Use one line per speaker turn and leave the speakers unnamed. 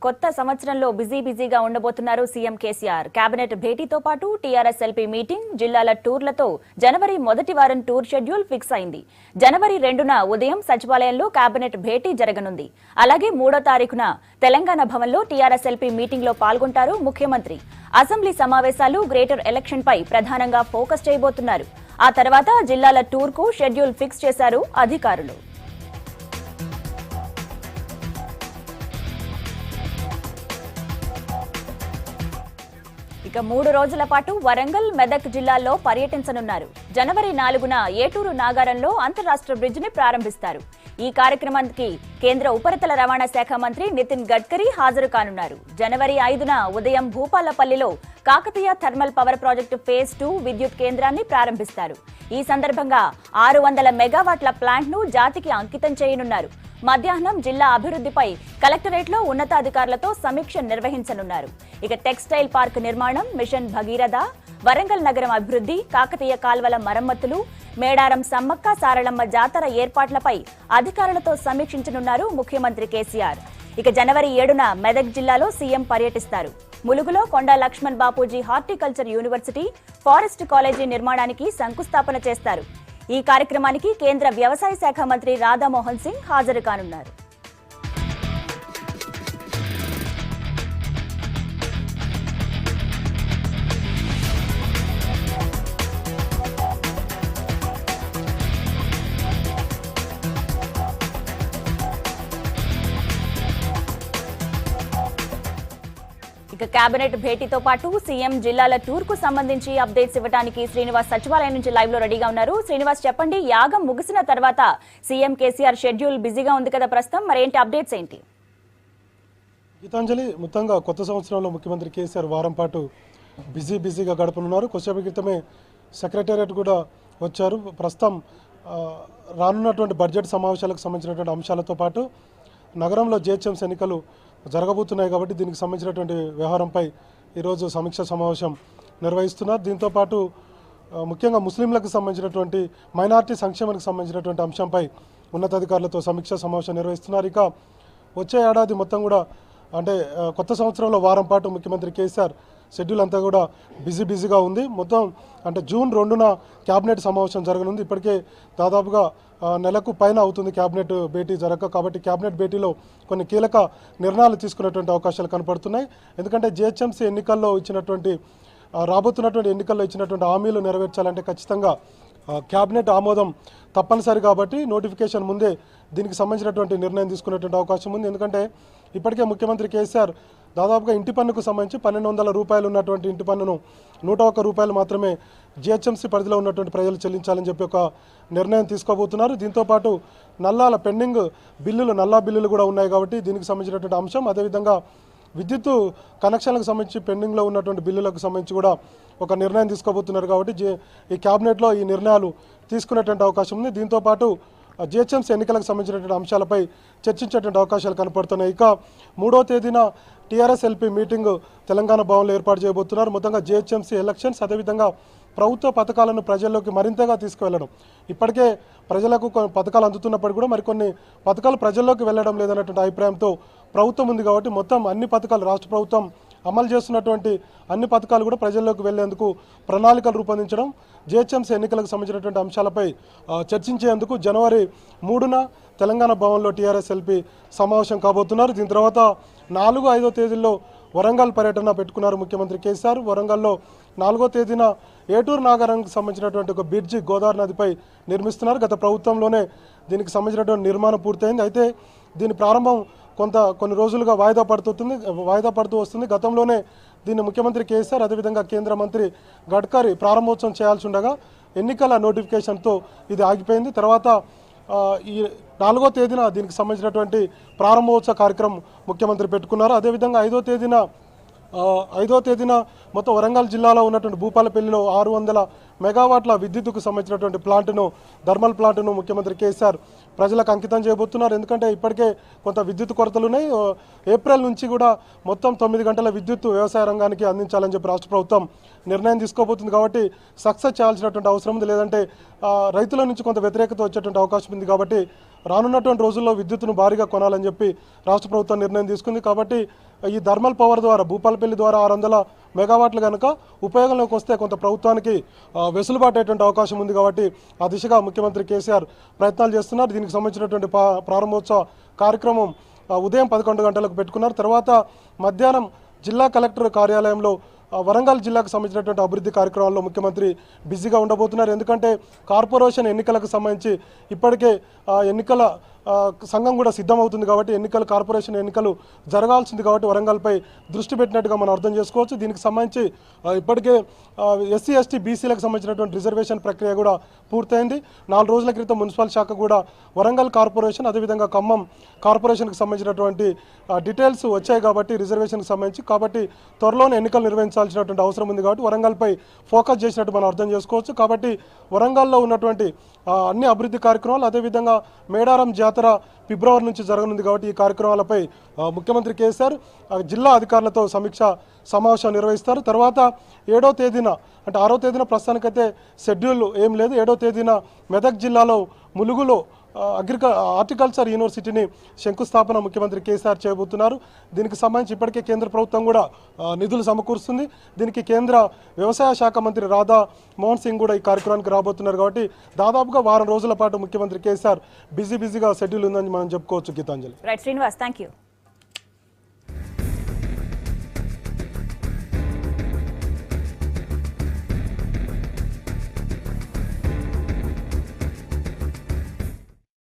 కొత్త సంవత్సరంలో బిజీగా ఉండబోతున్నారు సీఎం కేసీఆర్. కేబినెట్ భేటీతో పాటు టీఆర్ఎస్ ఎల్పీ మీటింగ్, జిల్లాల టూర్లతో జనవరి మొదటి వారం టూర్ షెడ్యూల్ ఫిక్స్ అయింది. జనవరి 2న ఉదయం సచివాలయంలో కేబినెట్ భేటీ జరగనుంది. అలాగే 3వ తారీఖున తెలంగాణ భవన్లో టీఆర్ఎస్ ఎల్పీ మీటింగ్ లో పాల్గొంటారు ముఖ్యమంత్రి. అసెంబ్లీ సమావేశాలు, గ్రేటర్ ఎలక్షన్ పై ప్రధానంగా ఫోకస్ చేయబోతున్నారు. ఆ తర్వాత జిల్లాల టూర్ కు షెడ్యూల్ ఫిక్స్ చేశారు అధికారులు. ఇక 3 రోజుల పాటు వరంగల్, మెదక్ జిల్లాల్లో పర్యటించనున్నారు. జనవరి 4న ఏటూరు నాగారంలో అంతర్రాష్ట్ర బ్రిడ్జ్ ని ప్రారంభిస్తారు. ఈ కార్యక్రమానికి కేంద్ర ఉపరితల రవాణా శాఖ మంత్రి నితిన్ గడ్కరీ హాజరు కానున్నారు. జనవరి 5న ఉదయం భూపాలపల్లిలో Kakatiya thermal power project phase 2 విద్యుత్ కేంద్రాన్ని ప్రారంభిస్తారు. ఈ సందర్భంగా 600 మెగావాట్ల ప్లాంట్ ను జాతికి అంకితం చేయనున్నారు. మధ్యాహ్నం జిల్లా అభివృద్ధిపై కలెక్టరేట్లో ఉన్నతాధికారులతో సమీక్ష నిర్వహించనున్నారు. ఇక టెక్స్టైల్ పార్క్ నిర్మాణం, మిషన్ భగీరథ, వరంగల్ నగరం అభివృద్ధి, కాకతీయ కాల్వల మరమ్మతులు, మేడారం సమ్మక్క సారళమ్మ జాతర ఏర్పాట్లపై అధికారులతో సమీక్షించనున్నారు ముఖ్యమంత్రి కేసీఆర్. ఇక జనవరి 7న మెదక్ జిల్లాలో సీఎం పర్యటిస్తారు. ములుగులో Konda Laxman Bapuji horticulture university, forest college నిర్మాణానికి శంకుస్థాపన చేస్తారు. ఈ కార్యక్రమానికి కేంద్ర వ్యవసాయ శాఖ మంత్రి రాధామోహన్ సింగ్ హాజరు కానున్నారు. ఇక కేబినెట్ భేటీతో పాటు సీఎం జిల్లాల టూర్ కు సంబంధించి అప్డేట్స్ ఇవ్వడానికి శ్రీనివాస్ సచివాలయం నుంచి లైవ్ లో రెడీగా ఉన్నారు. శ్రీనివాస్, చెప్పండి, యాగం ముగిసిన తర్వాత సీఎం కేసీఆర్ షెడ్యూల్ బిజీగా ఉంది కదా ప్రస్తుతం, మరేంటి అప్డేట్స్ ఏంటి?
గీతాంజలి, మొత్తంగా కొత్త సంవత్సరంలో ముఖ్యమంత్రి కేసీఆర్ వారం పాటు బిజీగా గడపనున్నారు. కొద్దిసేపు క్రితమే సెక్రటేరియట్ కూడా వచ్చారు. ప్రస్తుతం రానున్నటువంటి బడ్జెట్ సమావేశాలకు సంబంధించినటువంటి అంశాలతో పాటు నగరంలో జిహెచ్ఎంసీ ఎన్నికలు జరగబోతున్నాయి కాబట్టి దీనికి సంబంధించినటువంటి వ్యవహారంపై ఈరోజు సమీక్ష సమావేశం నిర్వహిస్తున్నారు. దీంతోపాటు ముఖ్యంగా ముస్లింలకు సంబంధించినటువంటి మైనార్టీ సంక్షేమానికి సంబంధించినటువంటి అంశంపై ఉన్నతాధికారులతో సమీక్ష సమావేశం నిర్వహిస్తున్నారు. ఇక వచ్చే ఏడాది మొత్తం కూడా అంటే కొత్త సంవత్సరంలో వారం పాటు ముఖ్యమంత్రి కేసీఆర్ షెడ్యూల్ అంతా కూడా బిజీగా ఉంది. మొత్తం అంటే జూన్ 2న క్యాబినెట్ సమావేశం జరగనుంది. ఇప్పటికే దాదాపుగా నెలకు పైన అవుతుంది క్యాబినెట్ భేటీ జరగక. కాబట్టి క్యాబినెట్ భేటీలో కొన్ని కీలక నిర్ణయాలు తీసుకునేటువంటి అవకాశాలు కనపడుతున్నాయి. ఎందుకంటే జిహెచ్ఎంసీ ఎన్నికల్లో ఇచ్చినటువంటి రాబోతున్నటువంటి ఎన్నికల్లో ఇచ్చినటువంటి హామీలు నెరవేర్చాలంటే ఖచ్చితంగా క్యాబినెట్ ఆమోదం తప్పనిసరి. కాబట్టి నోటిఫికేషన్ ముందే దీనికి సంబంధించినటువంటి నిర్ణయం తీసుకునేటువంటి అవకాశం ఉంది. ఎందుకంటే ఇప్పటికే ముఖ్యమంత్రి కేసీఆర్ దాదాపుగా ఇంటి పన్నుకు సంబంధించి 1200 రూపాయలు ఉన్నటువంటి ఇంటి పన్నును 101 రూపాయలు మాత్రమే జిహెచ్ఎంసీ పరిధిలో ఉన్నటువంటి ప్రజలు చెల్లించాలని చెప్పి ఒక నిర్ణయం తీసుకోబోతున్నారు. దీంతోపాటు నల్లాల పెండింగ్ బిల్లులు, నల్లా బిల్లులు కూడా ఉన్నాయి కాబట్టి దీనికి సంబంధించినటువంటి అంశం, అదేవిధంగా విద్యుత్ కనెక్షన్లకు సంబంధించి పెండింగ్లో ఉన్నటువంటి బిల్లులకు సంబంధించి కూడా ఒక నిర్ణయం తీసుకోబోతున్నారు. కాబట్టి ఈ క్యాబినెట్లో ఈ నిర్ణయాలు తీసుకునేటువంటి అవకాశం ఉంది. దీంతోపాటు జిహెచ్ఎంసీ ఎన్నికలకు సంబంధించినటువంటి అంశాలపై చర్చించేటువంటి అవకాశాలు కనపడుతున్నాయి. ఇక 3వ తేదీన టీఆర్ఎస్ ఎల్పీ మీటింగ్ తెలంగాణ భవన్లో ఏర్పాటు చేయబోతున్నారు. మొత్తంగా జిహెచ్ఎంసీ ఎలక్షన్స్, అదేవిధంగా ప్రభుత్వ పథకాలను ప్రజల్లోకి మరింతగా తీసుకువెళ్ళడం. ఇప్పటికే ప్రజలకు కొన్ని పథకాలు అందుతున్నప్పటికీ కూడా మరికొన్ని పథకాలు ప్రజల్లోకి వెళ్ళడం లేదన్నటువంటి అభిప్రాయంతో ప్రభుత్వం ఉంది. కాబట్టి మొత్తం అన్ని పథకాలు, రాష్ట్ర ప్రభుత్వం అమలు చేస్తున్నటువంటి అన్ని పథకాలు కూడా ప్రజల్లోకి వెళ్లేందుకు ప్రణాళికలు రూపొందించడం, జిహెచ్ఎంసీ ఎన్నికలకు సంబంధించినటువంటి అంశాలపై చర్చించేందుకు జనవరి 3న తెలంగాణ భవన్లో టీఆర్ఎస్ ఎల్పీ సమావేశం కాబోతున్నారు. దీని తర్వాత 4, 5వ తేదీల్లో వరంగల్ పర్యటన పెట్టుకున్నారు ముఖ్యమంత్రి కేసీఆర్. వరంగల్లో 4వ తేదీన ఏటూరు నాగారానికి సంబంధించినటువంటి ఒక బ్రిడ్జి గోదావరి నదిపై నిర్మిస్తున్నారు. గత ప్రభుత్వంలోనే దీనికి సంబంధించినటువంటి నిర్మాణం పూర్తయింది. అయితే దీని ప్రారంభం కొన్ని రోజులుగా వాయిదా పడుతూ వస్తుంది. గతంలోనే దీన్ని ముఖ్యమంత్రి కేసీఆర్, అదేవిధంగా కేంద్ర మంత్రి గడ్కరీ ప్రారంభోత్సవం చేయాల్సి ఉండగా ఎన్నికల నోటిఫికేషన్తో ఇది ఆగిపోయింది. తర్వాత ఈ 4వ తేదీన దీనికి సంబంధించినటువంటి ప్రారంభోత్సవ కార్యక్రమం ముఖ్యమంత్రి పెట్టుకున్నారు. అదేవిధంగా 5వ తేదీన మొత్తం వరంగల్ జిల్లాలో ఉన్నటువంటి భూపాలపల్లిలో 600 మెగావాట్ల విద్యుత్తుకు సంబంధించినటువంటి థర్మల్ ప్లాంట్ను ముఖ్యమంత్రి కేసీఆర్ ప్రజలకు అంకితం చేయబోతున్నారు. ఎందుకంటే ఇప్పటికే కొంత విద్యుత్ కొరతలు ఉన్నాయి. ఏప్రిల్ నుంచి కూడా మొత్తం 9 గంటల విద్యుత్ వ్యవసాయ రంగానికి అందించాలని చెప్పి రాష్ట్ర ప్రభుత్వం నిర్ణయం తీసుకోబోతుంది. కాబట్టి సక్సెస్ చేయాల్సినటువంటి అవసరం ఉంది. లేదంటే రైతుల నుంచి కొంత వ్యతిరేకత వచ్చేటువంటి అవకాశం ఉంది. కాబట్టి రానున్నటువంటి రోజుల్లో విద్యుత్తును భారీగా కొనాలని చెప్పి రాష్ట్ర ప్రభుత్వం నిర్ణయం తీసుకుంది. కాబట్టి ఈ థర్మల్ పవర్ ద్వారా భూపాలపల్లి ద్వారా 600 మెగావాట్లు కనుక ఉపయోగంలోకి వస్తే కొంత ప్రభుత్వానికి వెసులుబాటు అయ్యేటువంటి అవకాశం ఉంది. కాబట్టి ఆ దిశగా ముఖ్యమంత్రి కేసీఆర్ ప్రయత్నాలు చేస్తున్నారు. దీనికి సంబంధించినటువంటి ప్రారంభోత్సవ కార్యక్రమం ఉదయం 11 గంటలకు పెట్టుకున్నారు. తర్వాత మధ్యాహ్నం జిల్లా కలెక్టర్ కార్యాలయంలో వరంగల్ జిల్లాకు సంబంధించినటువంటి అభివృద్ధి కార్యక్రమాల్లో ముఖ్యమంత్రి బిజీగా ఉండబోతున్నారు. ఎందుకంటే కార్పొరేషన్ ఎన్నికలకు సంబంధించి ఇప్పటికే ఎన్నికల సంఘం కూడా సిద్ధమవుతుంది. కాబట్టి కార్పొరేషన్ ఎన్నికలు జరగాల్సింది. కాబట్టి వరంగల్పై దృష్టి పెట్టినట్టుగా మనం అర్థం చేసుకోవచ్చు. దీనికి సంబంధించి ఇప్పటికే ఎస్సీ ఎస్టీ బీసీలకు సంబంధించినటువంటి రిజర్వేషన్ ప్రక్రియ కూడా పూర్తయింది. 4 రోజుల క్రితం మున్సిపల్ శాఖ కూడా వరంగల్ కార్పొరేషన్ అదేవిధంగా ఖమ్మం కార్పొరేషన్కి సంబంధించినటువంటి డీటెయిల్స్ వచ్చాయి. కాబట్టి రిజర్వేషన్కి సంబంధించి కాబట్టి త్వరలోనే ఎన్నికలు నిర్వహించాల్సినటువంటి అవసరం ఉంది. కాబట్టి వరంగల్పై ఫోకస్ చేసినట్టు మనం అర్థం చేసుకోవచ్చు. కాబట్టి వరంగల్లో ఉన్నటువంటి అన్ని అభివృద్ధి కార్యక్రమాలు అదేవిధంగా మేడారం జాతర ఫిబ్రవరి నుంచి జరగనుంది. కాబట్టి ఈ కార్యక్రమాలపై ముఖ్యమంత్రి కేసీఆర్ జిల్లా అధికారులతో సమీక్ష సమావేశం నిర్వహిస్తారు. తర్వాత 7వ తేదీన అంటే 6వ తేదీన ప్రస్తుతానికైతే షెడ్యూల్ ఏం లేదు. 7వ తేదీన మెదక్ జిల్లాలో ములుగులో హార్టికల్చర్ యూనివర్సిటీని శంకుస్థాపన ముఖ్యమంత్రి కేసీఆర్ చేయబోతున్నారు. దీనికి సంబంధించి ఇప్పటికే కేంద్ర ప్రభుత్వం కూడా నిధులు సమకూరుస్తుంది. దీనికి కేంద్ర వ్యవసాయ శాఖ మంత్రి రాధా మోహన్ సింగ్ కూడా ఈ కార్యక్రమానికి రాబోతున్నారు. కాబట్టి దాదాపుగా వారం రోజుల పాటు ముఖ్యమంత్రి కేసీఆర్ బిజీగా షెడ్యూల్ ఉందని మనం చెప్పుకోవచ్చు. Gitanjali.
Right Srinivas, thank you.